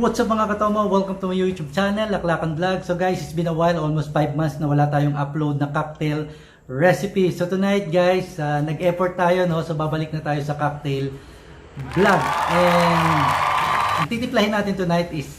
What's up mga katomo? Welcome to my YouTube channel, Laklakan Vlog. So guys, it's been a while, almost 5 months na wala tayong upload na cocktail recipe. So tonight guys, nag-effort tayo, no? So babalik na tayo sa cocktail vlog. And ang titiplahin natin tonight is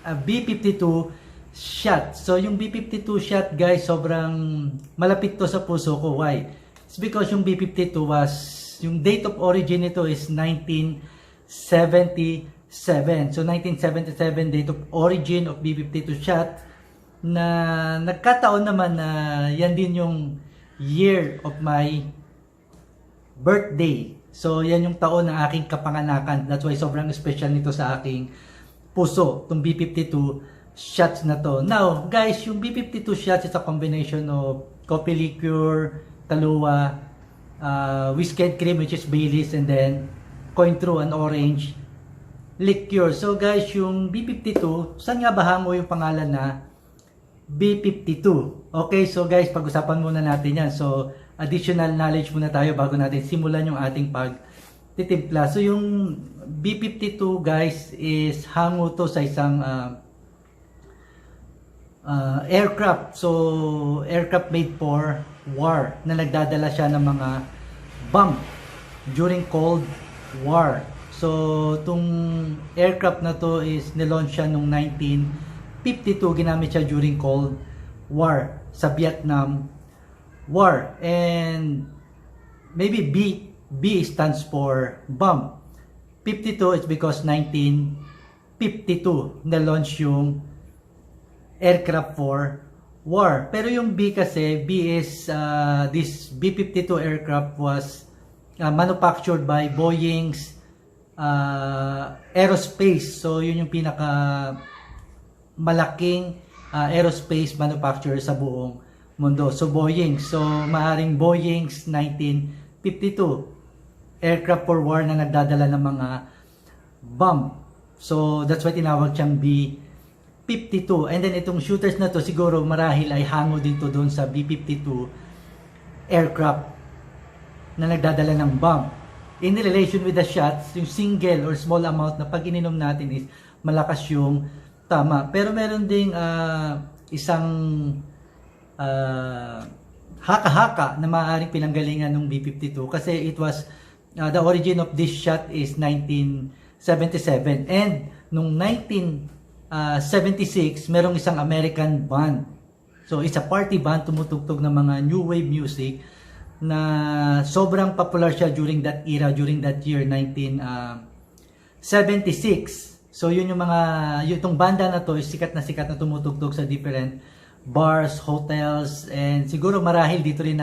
a B-52 shot. So yung B-52 shot guys, sobrang malapit to sa puso ko. Why? It's because yung B-52 was, yung date of origin nito is 1977. So 1977 date of origin of B-52 shot, na nagkataon naman na yan din yung year of my birthday. So yan yung taon ng aking kapanganakan. That's why sobrang special nito sa aking puso, itong B-52 shots na to. Now guys, yung B-52 shots is a combination of coffee liqueur, talua, whiskey cream which is Baileys, and then cointreau and orange liqueur. So guys, yung B-52, saan nga ba hango yung pangalan na B-52? Okay, so guys, pag-usapan muna natin yan. So, additional knowledge muna tayo bago natin simulan yung ating pagtitimpla. So, yung B-52 guys is hango to sa isang aircraft. So, aircraft made for war na nagdadala siya ng mga bomb during Cold War. So, itong aircraft na to is nilaunch siya noong 1952. Ginamit siya during Cold War sa Vietnam War. And maybe B stands for bomb. 52 is because 1952 nilaunch yung aircraft for war. Pero yung B kasi, B is this B-52 aircraft was manufactured by Boeing's aerospace. So yun yung pinaka malaking aerospace manufacturer sa buong mundo. So Boeing. So maaring Boeing's 1952 aircraft for war na nagdadala ng mga bomb. So that's why tinawag siyang B-52. And then itong shooters na to siguro marahil ay hango din to doon sa B-52 aircraft na nagdadala ng bomb. In relation with the shots, yung single or small amount na pag ininom natin is malakas yung tama. Pero meron ding isang haka-haka na maaaring pinanggalingan ng B-52 kasi it was the origin of this shot is 1977, and nung 1976 merong isang American band. So it's a party band, tumutugtog ng mga new wave music na sobrang popular siya during that era, during that year 1976. So yun yung mga, itong banda na to is sikat na tumutugtog sa different bars, hotels, and siguro marahil dito rin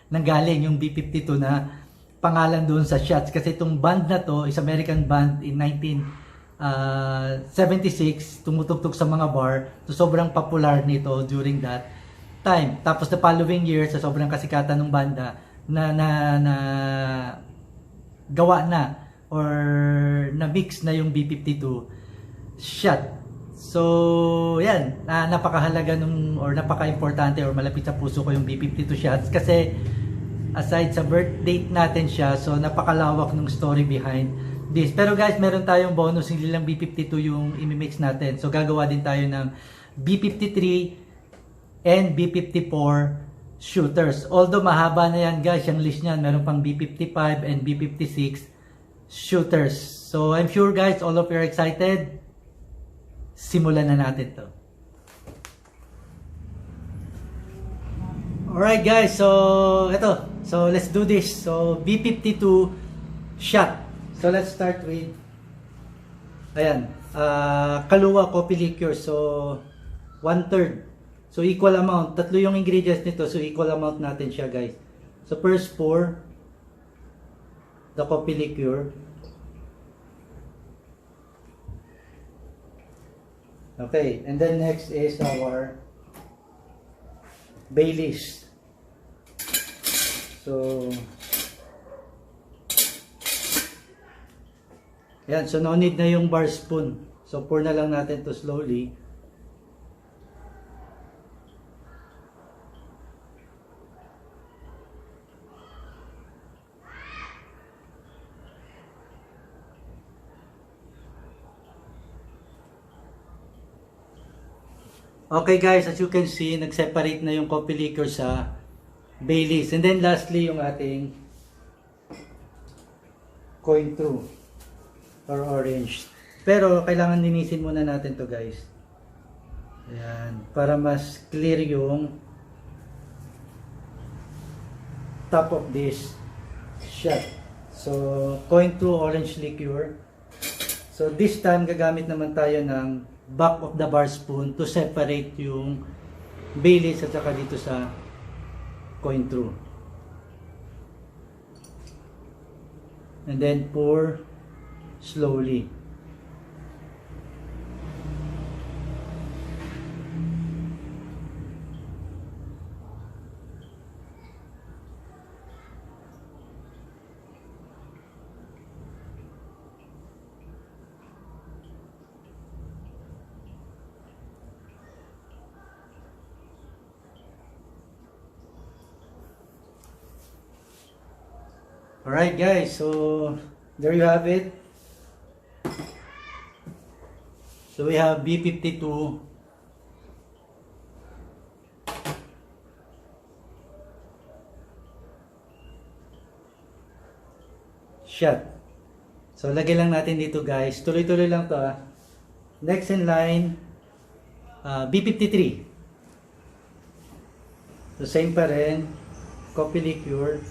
nanggaling yung B-52 na pangalan doon sa shots, kasi itong band na to is American band in 1976, tumutugtog sa mga bar. So sobrang popular nito during that time. Tapos the following year, sa sobrang kasikatan ng banda, na gawa na or na mix na yung B-52 shot. So yan, napakahalaga nung, or napaka-importante or malapit sa puso ko yung B-52 shots kasi aside sa birth date natin siya, so napakalawak ng story behind this. Pero guys, meron tayong bonus, hindi lang B-52 yung imimix natin. So gagawa din tayo ng B-53 and B-54 shooters. Although mahaba na yan guys, yung list niyan, meron pang B-55 and B-56 shooters. So I'm sure guys, all of you are excited. Simulan na natin to. Alright guys, so ito. So let's do this. So B-52 shot. So let's start with, ayan, Kahlua coffee liqueur. So 1/3. So equal amount, tatlo yung ingredients nito, so equal amount natin siya guys. So first pour the coffee liqueur. Okay, and then next is our Baileys. So yan, so no need na yung bar spoon. So pour na lang natin to slowly. Okay guys, as you can see, nag-separate na yung coffee liquor sa Baileys. And then lastly, yung ating coin through or orange. Pero kailangan linisin muna natin to guys. Ayan, para mas clear yung top of this shot. So, coin through orange liquor. So, this time gagamit naman tayo ng back of the bar spoon to separate yung Baileys at saka dito sa coin through. And then pour slowly. Alright guys, so there you have it. So we have B-52 shot. So lagay lang natin dito guys. Tuloy-tuloy lang to ah. Next in line, B-53. So same pa rin. Coffee liqueur.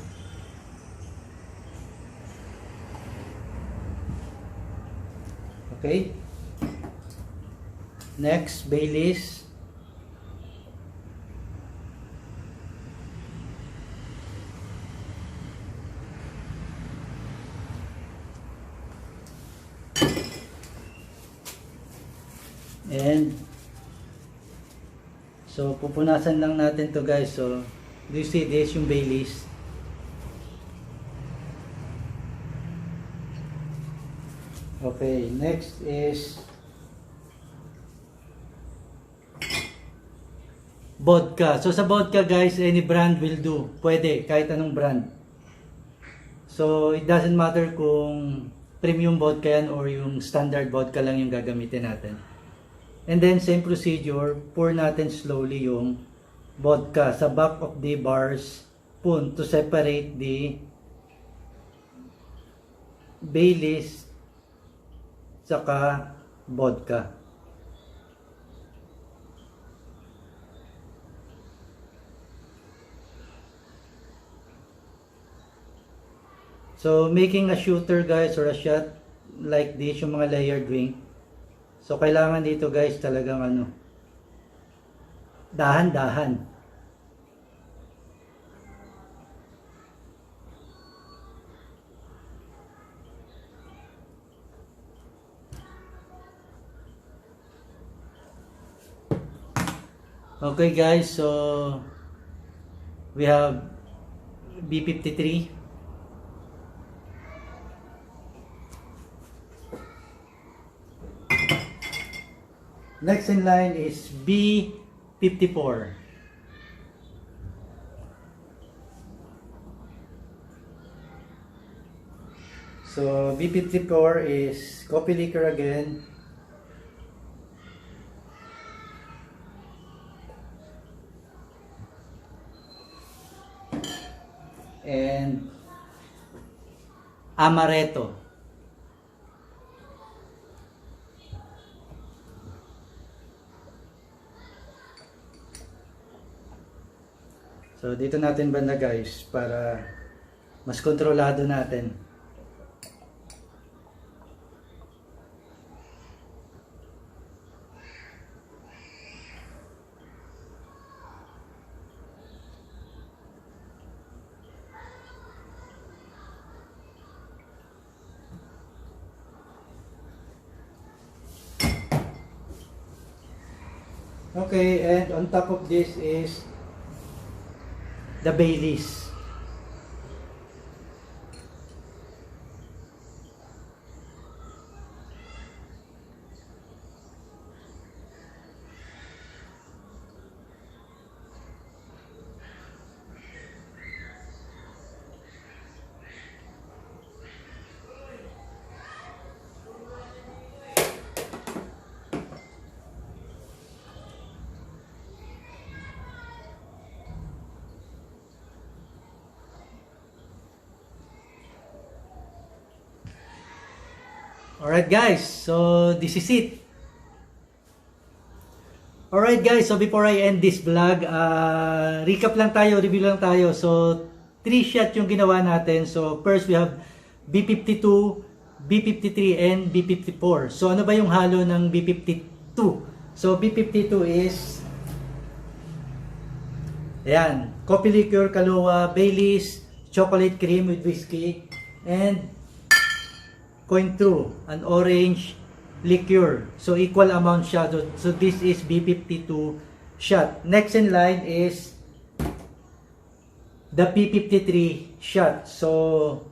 Okay. Next, Baileys. And so pupunasan lang natin to guys. So do you see this, yung Baileys? Okay, next is vodka. So sa vodka guys, any brand will do. Pwede, kahit anong brand. So it doesn't matter kung premium vodka yan or yung standard vodka lang yung gagamitin natin. And then same procedure, pour natin slowly yung vodka sa back of the bar spoon to separate the Baileys saka vodka. So making a shooter guys or a shot like this, yung mga layered wing. So kailangan dito guys talagang dahan-dahan. Okay guys, so we have B-53. Next in line is B-54. So B-54 is coffee liquor again. And amaretto. So dito natin banda guys para mas kontrolado natin. Okay, and on top of this is the Baileys. Alright guys, so this is it. Alright guys, so before I end this vlog, recap lang tayo, review lang tayo. So 3 shot yung ginawa natin. So first we have B-52, B-53 and B-54. So ano ba yung halo ng B-52? So B-52 is ayan, coffee liqueur, Kahlua, Baileys, chocolate cream with whiskey, and coin through, an orange liqueur. So equal amount siya. So this is B-52 shot. Next in line is the B-53 shot. So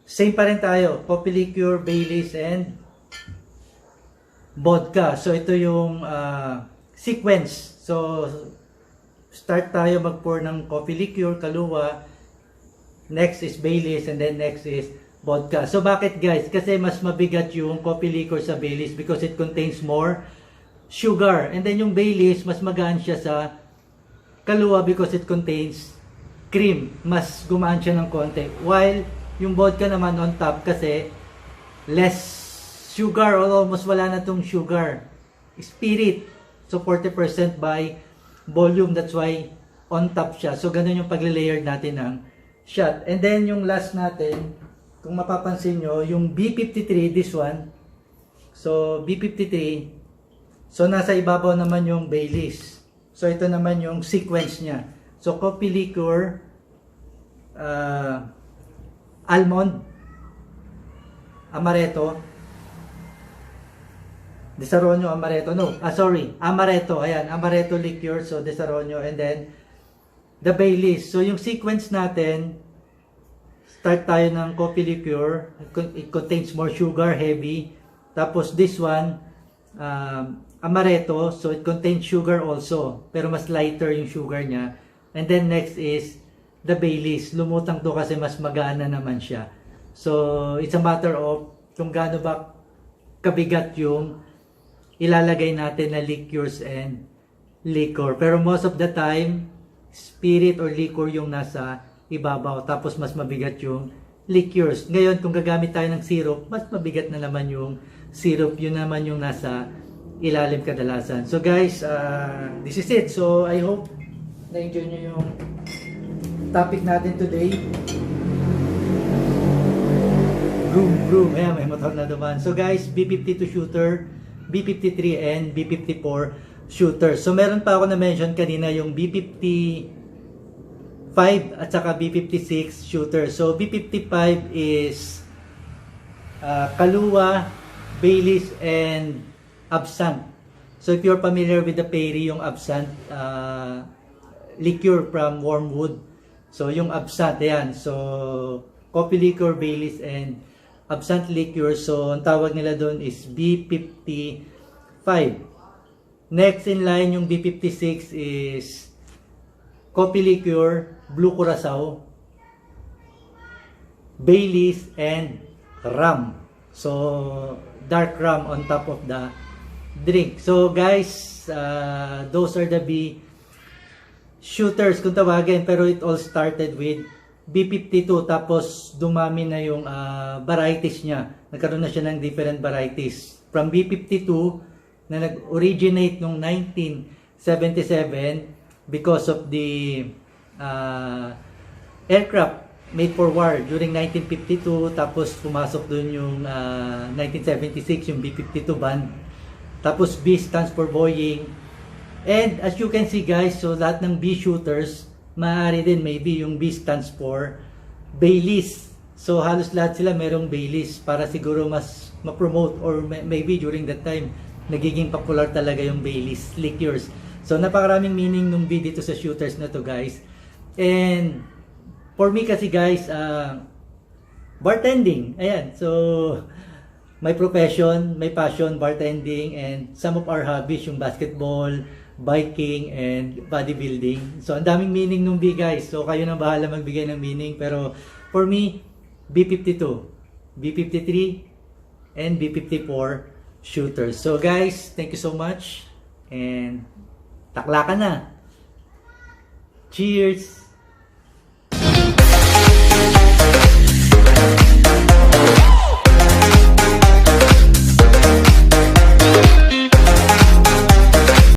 same pa rin tayo. Coffee liqueur, Baileys, and vodka. So ito yung sequence. So start tayo mag-pour ng coffee liqueur, Kahlua. Next is Baileys, and then next is vodka. So bakit guys? Kasi mas mabigat yung coffee liqueur sa Baileys because it contains more sugar. And then yung Baileys, mas magaan siya sa Kahlua because it contains cream. Mas gumaan siya ng konti. While yung vodka naman on top kasi less sugar, although mas wala na tong sugar. Spirit. So 40% by volume. That's why on top siya. So ganun yung pagle-layer natin ng shot. And then yung last natin, kung mapapansin nyo, yung B-53, this one. So, B-53. So, nasa ibabaw naman yung Baileys. So, ito naman yung sequence niya. So, coffee liqueur, almond, amaretto, Desarrollo, amaretto. No, sorry, amaretto. Ayan, amaretto liqueur. So, Desarrollo. And then, the Baileys. So, yung sequence natin, start tayo ng coffee liqueur. It contains more sugar, heavy. Tapos this one, amaretto. So it contains sugar also. Pero mas lighter yung sugar niya. And then next is the Baileys. Lumutang to kasi mas magaan na naman siya. So it's a matter of kung gaano ba kabigat yung ilalagay natin na liqueurs and liquor. Pero most of the time, spirit or liquor yung nasa ibabaw, tapos mas mabigat yung liqueurs. Ngayon, kung gagamit tayo ng syrup, mas mabigat na naman yung syrup. Yun naman yung nasa ilalim kadalasan. So guys, this is it. So I hope na-enjoy nyo yung topic natin today. Vroom, vroom. Ayan, may motor na naman. So guys, B-52 shooter, B-53 and B-54 shooter. So meron pa ako na-mention kanina yung B-50 at saka B-56 shooter. So B-55 is Kahlua, Baileys, and absinthe. So if you're familiar with the Perry, yung absinthe liqueur from Wormwood. So yung absinthe, yan. So coffee liqueur, Baileys, and absinthe liqueur. So ang tawag nila doon is B-55. Next in line yung B-56 is coffee liqueur, blue curacao, Baileys, and rum. So dark rum on top of the drink. So guys, those are the B shooters kung tawagin, pero it all started with B-52, tapos dumami na yung varieties niya. Nagkaroon na siya ng different varieties. From B-52 na nag-originate noong 1977 because of the aircraft made for war during 1952, tapos pumasok dun yung 1976 yung B-52 band, tapos B stands for Boeing, and as you can see guys, so lahat ng B shooters maaari din maybe yung B stands for Baileys. So halos lahat sila merong Baileys para siguro mas ma-promote, or maybe during that time nagiging popular talaga yung Baileys liqueurs. So napakaraming meaning nung B dito sa shooters na to guys. And for me kasi guys, bartending. Ayan. So my profession, my passion, bartending, and some of our hobbies yung basketball, biking, and bodybuilding. So ang daming meaning nung B guys. So kayo na bahala magbigay ng meaning. Pero for me, B-52, B-53, and B-54 shooters. So guys, thank you so much. And takla ka na. Cheers!